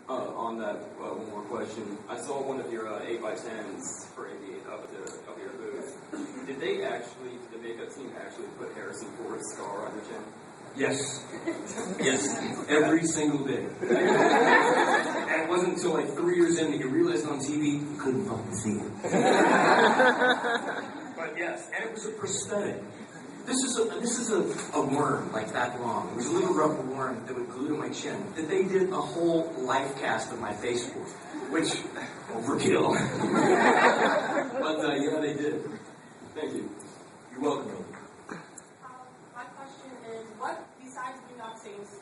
On that, one more question. I saw one of your 8x10s for Indie up your booth. Did the makeup team actually put Harrison Ford's scar on your chin? Yes. Yes. Every single day. And it wasn't until like 3 years in that you realized on TV you couldn't fucking see it. But yes, and it was a prosthetic. This is a worm like that long. It was a little rubber worm that would glue to my chin that they did a whole life cast of my face for, which overkill. But yeah, they did. Thank you. You're welcome. My question is, what besides Boondock Saints,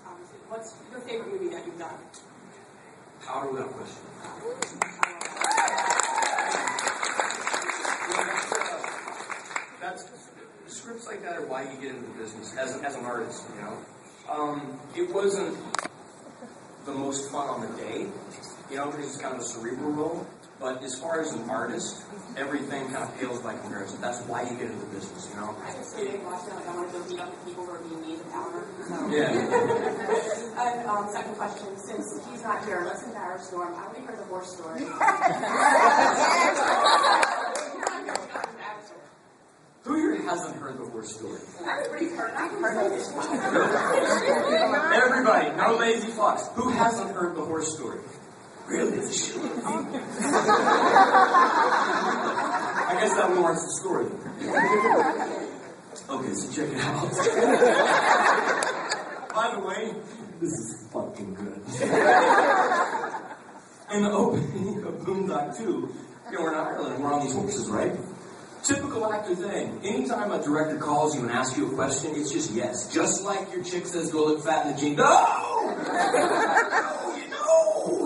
what's your favorite movie that you've done? Power without question. That's scripts like that are why you get into the business as an artist, you know. It wasn't the most fun on the day, you know, because it's kind of a cerebral role. But as far as an artist, everything kind of pales by comparison. That's why you get into the business, you know. I just watched it, like I want to go beat up the people who are being mean to Power. So. Yeah. And second question, since he's not here, let's embarrass Norm. I only heard the horse story. Who here hasn't heard the horse story? Everybody's heard it. I've heard it. Everybody, no lazy fucks. Who hasn't heard the horse story? Really? It's a shit. I guess that warrants the story. Okay, so check it out. By the way, this is fucking good. In the opening of Boondock 2, you know, we're in Ireland and we're on these horses, right? Typical actor thing. Anytime a director calls you and asks you a question, it's just yes. Just like your chick says, go look fat in the jeans. No!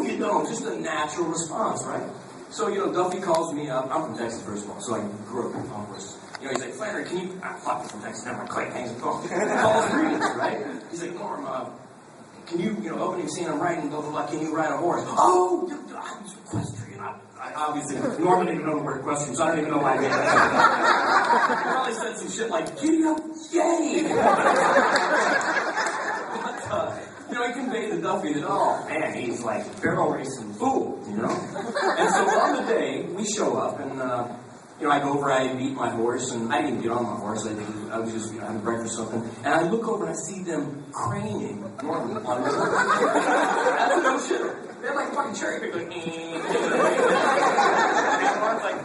You don't. Just a natural response, right? So, you know, Duffy calls me up. I'm from Texas, first of all, so I grew up in Congress. You know, he's like, Flanery, can you... fuck, I'm from Texas. Never mind. Clay hangs the phone. He calls Regis, right? He's like, Norm, can you opening scene, I'm writing, blah, blah, blah, can you ride a horse? Oh, I'm equestrian. I obviously, Norman didn't even know the word equestrian, so I don't even know why I did that. He probably said some shit like, giddy up, yay! But, you know, he conveyed to Duffy that, oh, man, he's like barrel racing fool, you know? And so on the day, we show up, and, you know, I go over, I meet my horse, and I didn't even get on my horse, I was just, you know, having breakfast or something, and I look over and I see them craning Norman on the horse. That's no shit. They're like fucking cherry pickers, like, and Norman's like,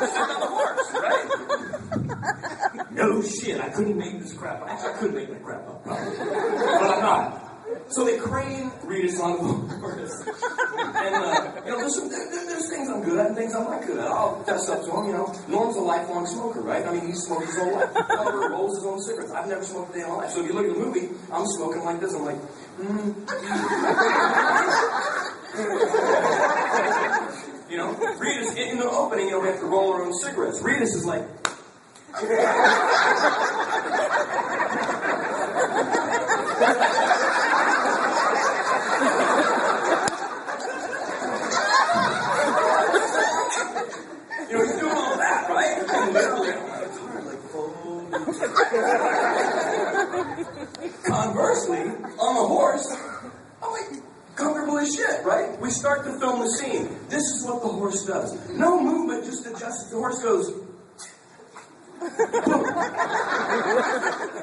sitting on the horse, right? No shit, I couldn't make this crap up. Actually, I could make that crap up, probably. But I'm not. So they crane Regis on the horse. And, you know, there's things I'm good at and things I'm not good at. I'll fess up to him, you know. Norm's a lifelong smoker, right? I mean, he's smoked his whole life. He rolls his own cigarettes. I've never smoked a day in my life. So if you look at the movie, I'm smoking like this. I'm like, You know, Regis, in the opening, you know, we have to roll our own cigarettes. Regis is like... You know, he's doing all that, right? And literally, it's hard, like, Conversely, on the horse, I'm like, comfortable as shit, right? We start to film the scene. This is what the horse does. No movement, just adjusts. The horse goes...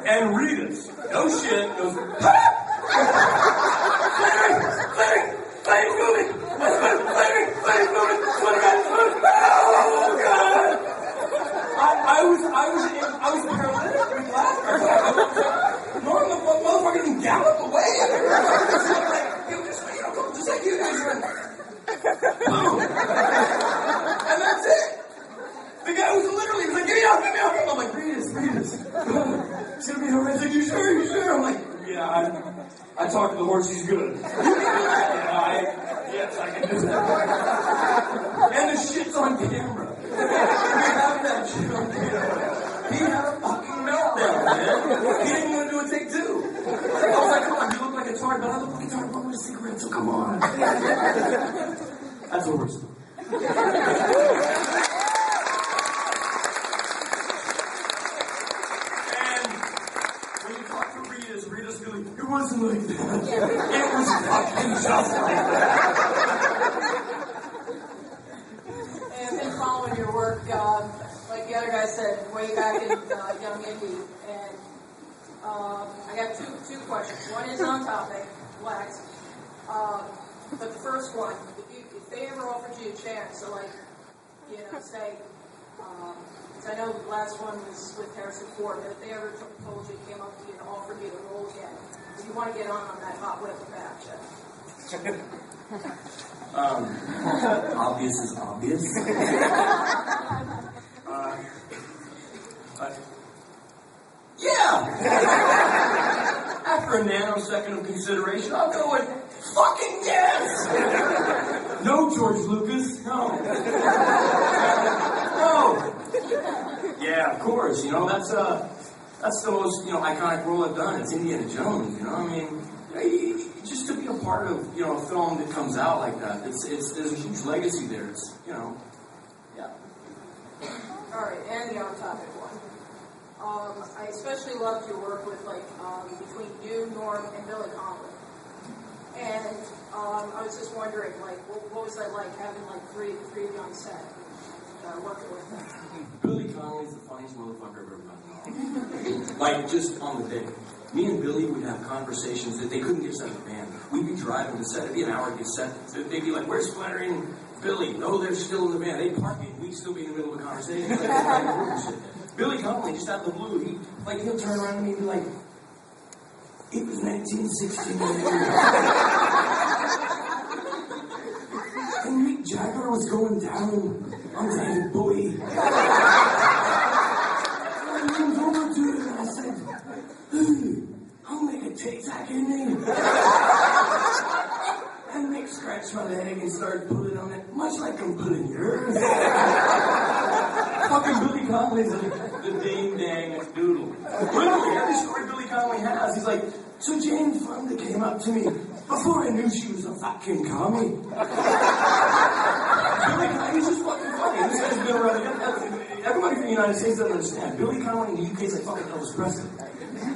And Regis, no shit, goes... Flanery's moving! Flanery's moving! Oh, God! I was paralytic with laughter. Norm, the motherfucker didn't gallop away. Just like you guys went. Boom! And that's it. The guy was literally like, get me out. I'm like, Regis. It's gonna be alright. He's like, you sure? I'm like, yeah, I talked to the horse, he's good. Yes, I can do that. And the shit's on camera. We have that shit on camera. He had a fucking meltdown, man. He didn't want to do a take two. I was like, come on, you look like a tart, but I look like a tart with a cigarette, so come on. That's what we're doing. And when you talk to Regis goes, it wasn't like that. It was fucking just like that. And I've been following your work, like the other guy said, way back in Young Indie. And I got two questions. One is on topic, Lex. But the first one, if they ever offered you a chance to, like, you know, say, because I know the last one was with Harrison Ford, but if they ever told you, came up to you and offered you the role again, do you want to get on that hot whip batch? Obvious is obvious. Yeah! After a nanosecond of consideration, I'll go with fucking yes! No, George Lucas, no. No! Yeah, of course, you know, that's the most, you know, iconic role I've done. It's Indiana Jones, you know, I mean, just to be a part of, you know, a film that comes out like that, there's a huge legacy there. It's, you know, yeah. All right, and the on-topic one. I especially loved your work with, like, between you, Norm, and Billy Connolly. And I was just wondering, like, what was that like having, like, three of you on set, working with them? Billy Connolly's the funniest motherfucker I've ever met. Like, just on the day. Me and Billy would have conversations that they couldn't get us out of the van. We'd be driving to set. It'd be an hour to get set. They'd be like, where's Flanery and Billy? No, they're still in the van. They'd park it. We'd still be in the middle of a conversation. Billy Connolly, just out of the blue, he'll turn around to me and be like, it was 1969. And Mick Jagger was going down on the buoy. I moved over to him and I said, I'll make a tic-tac in there. And Mick scratched my leg and started pulling on it, much like I'm pulling yours. Fucking Billy Connolly's the ding-dang doodle. Literally, every story Billy Connolly has, he's like, so Jane Fonda came up to me before I knew she was a fucking commie. Billy Connolly's just fucking funny. This guy's been around. Everybody from the United States doesn't understand. Billy Connolly in the UK is like fucking Elvis Presley.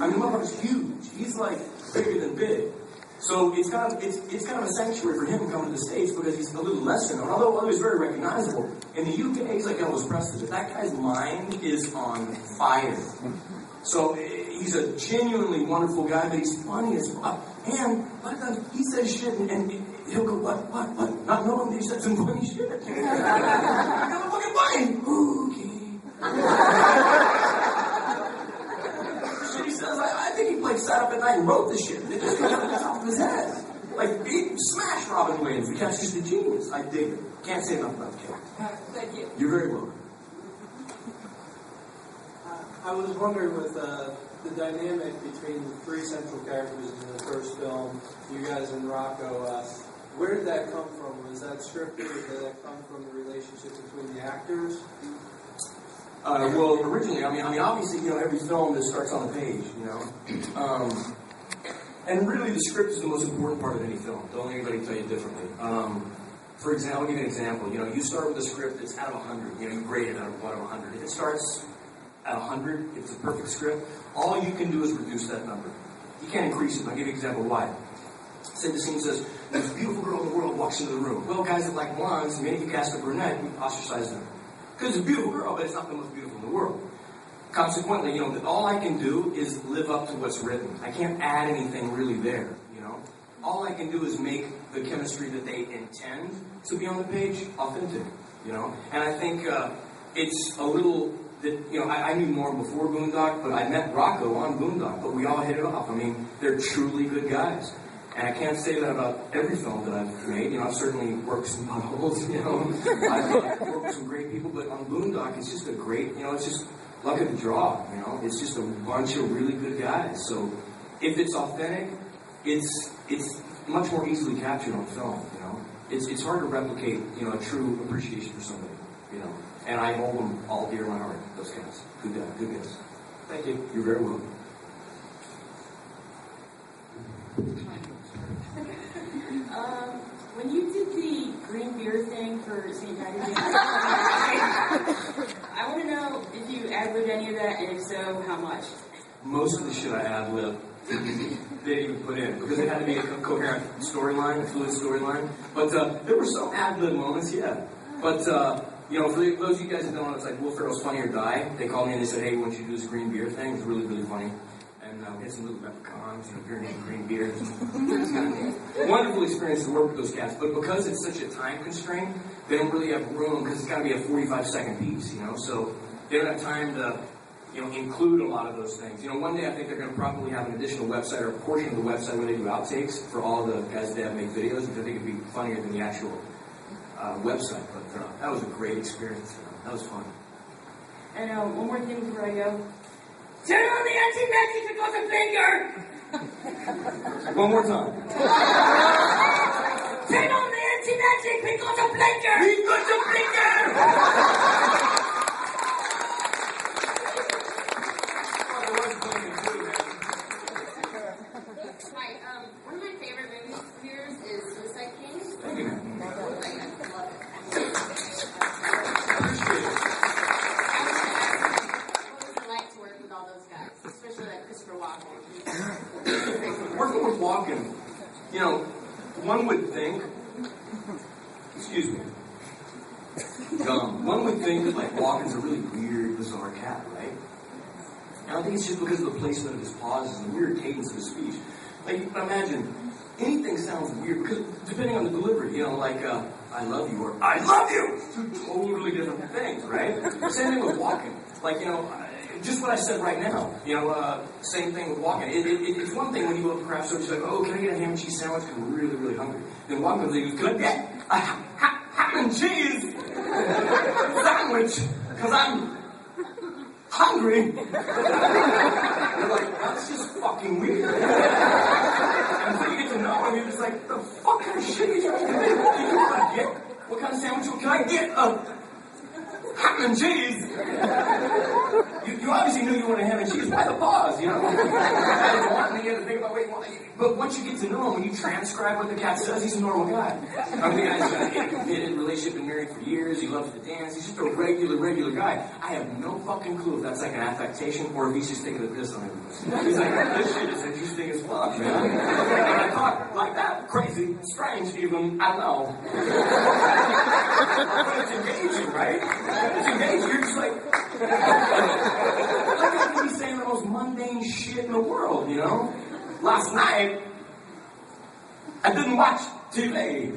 I mean, the motherfucker's huge. He's like bigger than big. So it's kind of a sanctuary for him coming to the States because he's a little less known, although he's very recognizable. In the UK, he's like Elvis Presley. But that guy's mind is on fire. So he's a genuinely wonderful guy, but he's funny as fuck. And he says shit, and he'll go, what? Not knowing that he said some funny shit. I'm fucking funny. Okay. Shit he says, I think he like sat up at night and wrote the shit. It just comes out of the top of his head. Like, he smashed Robin Williams. The cat's just a genius. I dig it. Can't say enough about the cat. Thank you. You're very welcome. I was wondering with the dynamic between the three central characters in the first film, you guys and Rocco, where did that come from? Was that scripted, or did that come from the relationship between the actors? Well, originally, I mean, obviously, you know, every film that starts on the page, you know. And really, the script is the most important part of any film. Don't let anybody tell you differently. For example, I'll give you an example. You know, you start with a script that's out of 100. You know, you grade it out of 100. If it starts at 100, if it's a perfect script, all you can do is reduce that number. You can't increase it. I'll give you an example why. Say the scene says, there's a beautiful girl in the world walks into the room. Well, guys that like blondes, and maybe if you cast a brunette, you ostracize them. Because it's a beautiful girl, but it's not the most beautiful in the world. Consequently, you know, that all I can do is live up to what's written. I can't add anything really there, you know. All I can do is make the chemistry that they intend to be on the page authentic, you know. And I think it's a little that, you know, I knew Norm before Boondock, but I met Rocco on Boondock, but we all hit it off. I mean, they're truly good guys. And I can't say that about every film that I've made. You know, I've certainly worked some potholes, you know. I've worked with some great people, but on Boondock, it's just a great, you know, it's just luck of the draw, you know. It's just a bunch of really good guys. So if it's authentic, it's much more easily captured on film, you know. It's hard to replicate, you know, a true appreciation for somebody, you know. And I hold them all dear in my heart, those guys. Good guys. Thank you. You're very welcome. When you did the green beer thing for St. Patrick's Day, I want to know if you ad-libbed any of that, and if so, how much? Most of the shit I ad-lib. they didn't even put in because it had to be a coherent storyline, a fluid storyline. But there were some ad-lib moments, yeah. But you know, for those of you guys that don't know, it's like Will Ferrell's Funny or Die. They called me and they said, "Hey, we want you to do this green beer thing. It's really, really funny." And we had some little leprechauns, you know, drinking green beer. It's kind of neat. Wonderful experience to work with those cats. But because it's such a time constraint, they don't really have room because it's got to be a 45-second piece, you know. So they don't have time to, you know, include a lot of those things. You know, one day I think they're going to probably have an additional website or a portion of the website where they do outtakes for all the guys that make videos, which I think would be funnier than the actual website. But that was a great experience. That was fun. And one more thing before I go. Turn on the anti-magic because of blinker! One more time. Turn on the anti-magic because of blinker! Because of blinker! Hi, one of my favorite movies of yours is Suicide King. Thank you, man. I love it. What was it like to work with all those guys, especially like Christopher Walken? Working with Walken, you know, one would think, excuse me, one would think that like Walken's a really weird, bizarre cat, right? And I think it's just because of the placement of his pauses and the weird cadence of his speech. Like, imagine, anything sounds weird because depending on the delivery, you know, like, I love you or I love you! Two totally different things, right? Same thing with Walken. Like, you know, just what I said right now, you know, same thing with Walken. It's one thing when you go up to craft service, you're like, oh, can I get a ham and cheese sandwich? I'm really, really hungry. Then Walken goes, can I get a ham and cheese sandwich? Because I'm hungry. You're like, that's just fucking weird. And so you get to know him, you're just like, the fuck kind of shit is you trying to do? You want to get? What kind of sandwich? Can I get a ham and cheese? You obviously knew you wanted ham and cheese. Why the pause, you know? And then you have to think about, wait, but once you get to know him, when you transcribe what the cat says, he's a normal guy. I mean, the guy's got a committed relationship, been married for years, he loves to dance, he's just a regular guy. I have no fucking clue if that's like an affectation or if he's just taking a piss on everybody. He's like, this shit is interesting as fuck, man. And I talk like that, crazy, strange even, I don't know. But it's engaging, right? It's engaging, you're just like I could be saying the most mundane shit in the world, you know? Last night, I didn't watch TV.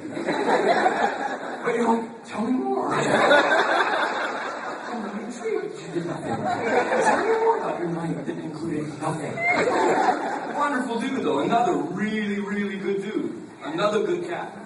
But you're like, tell me more. I'm really intrigued. You did nothing. Tell me more about your night that included nothing. Wonderful dude, though. Another really, really good dude. Another good cat.